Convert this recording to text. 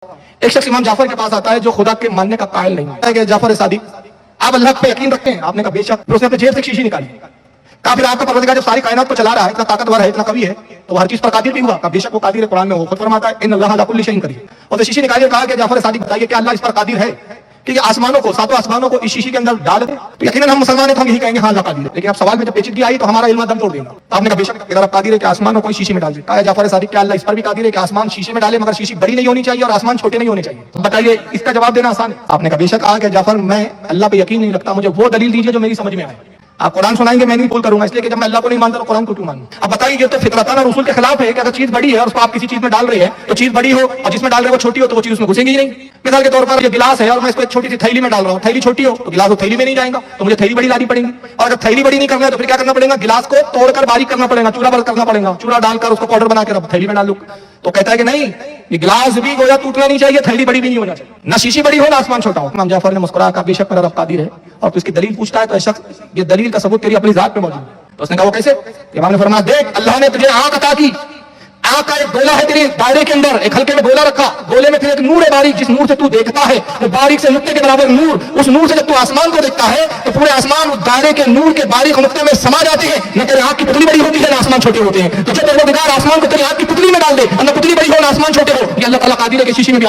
ایک شخص امام جعفر کے پاس آتا ہے جو خدا کے ماننے کا قائل نہیں ہے کہ جعفر صادق آپ اللہ پہ یقین رکھتے ہیں؟ آپ نے کہا بے شک. پھر اس نے اپنے جیب سے ایک شیشی نکالی. کہا پھر آپ کا پروردگار جب ساری کائنات کو چلا رہا ہے، اتنا طاقتور ہے، اتنا قوی ہے، تو وہ ہر چیز پر قادر بھی ہوا. کہا بے شک وہ قادر ہے، قرآن میں وہ خود فرماتا ہے ان اللہ علی کل شیء قدیر. اور تو شیشی نکالی اور کہا کہ جعفر صادق بتائیے کہ اللہ اس پر قادر ہے کہ یہ آسمانوں کو، ساتوں آسمانوں کو اس شیشی کے اندر ڈال دے؟ تو یقیناً ہم مسلمان ہیں تو ہم یہی کہیں گے ہاں اللہ قادر ہے. لیکن اب سوال میں جب پیچیدگی آئی تو ہمارا علم دم توڑ دیا. آپ نے کہا بے شک اگر آپ قادر ہے کہ آسمانوں کو اس شیشے میں ڈال دے. کہا جعفر صادق کہ اللہ اس پر بھی قادر ہے کہ آسمان شیشے میں ڈالے، مگر شیشی بڑی نہیں ہونی چاہیے اور آسمان چھوٹے نہیں ہونے چاہیے. بتائیے اس کا جواب دینا آسان ہے؟ آپ نے کہا بے شک. کہ جعفر میں اللہ پہ یقین نہیں رکھتا، مجھے وہ دلیل دیجیے جو میری سمجھ میں آئے. آپ قرآن سنائیں گے میں نہیں قبول کروں گا، اس لیے کہ جب میں اللہ کو نہیں مانتا تو قرآن کو کیوں مانوں؟ اب بتائیے یہ تو فطرتاً اور اصول کے خلاف ہے کہ اگر چیز بڑی ہے اور اس کو آپ کسی چیز میں ڈال رہے ہیں تو چیز بڑی ہو، اور جس میں ڈال رہے ہیں وہ چھوٹی ہو تو وہ چیز اس میں گھسے گی ہی نہیں. مثال کے طور پر یہ گلاس ہے اور میں اس کو ایک چھوٹی سی تھیلی میں ڈال رہا ہوں، تھیلی چھوٹی ہو تو گلاس وہ تھیلی میں نہیں جائے گا، تو مجھے تھیلی بڑی لانی پڑے گی. اور اگر تھیلی بڑی نہیں کرنا ہے تو پھر کیا کرنا پڑے گا؟ گلاس کو توڑ کر باریک کرنا پڑے گا، چورا بر کرنا پڑے گا، چورا ڈال کر اس کو پاؤڈر بنا کے تھیلی میں ڈال دوں. تو کہتا ہے کہ نہیں، یہ گلاس بھی گویا ٹوٹنا نہیں چاہیے، تھیلی بڑی بھی نہیں ہونا چاہیے، نہ شیشی بڑی ہو نہ آسمان چھوٹا ہو. امام جعفر نے مسکرا کہا بے شک میرا رب قادر ہے. اور تو اس کی دلیل پوچھتا ہے تو شخص یہ دلیل کا ثبوت تیری اپنی ذات پہ موجود ہے. تو اس نے کہا وہ کیسے؟ امام نے فرمایا دیکھ اللہ نے تجھے آنکھ عطا کی، آنکھ کا ایک گولا ہے تیرے دائرے کے اندر، ایک ہلکے میں گولا رکھا، گولے میں پھر ایک نور ہے باریک، جس نور سے تو دیکھتا ہے وہ باریک سے نقطے کے برابر نور. اس نور سے جب تو آسمان کو دیکھتا ہے تو پورے آسمان اس دائرے کے نور کے باریک نقطے میں سما جاتے ہیں. نہ تیرے آنکھ کی پتلی بڑی ہوتی ہے نہ آسمان چھوٹے ہوتے ہیں. تو جب پروردگار آسمان کو تیری آنکھ کی پتلی میں ڈال دے، نہ پتلی بڑی ہو نہ آسمان چھوٹے ہو، یہ اللہ تعالیٰ قادر ہے کہ شیشے میں بھی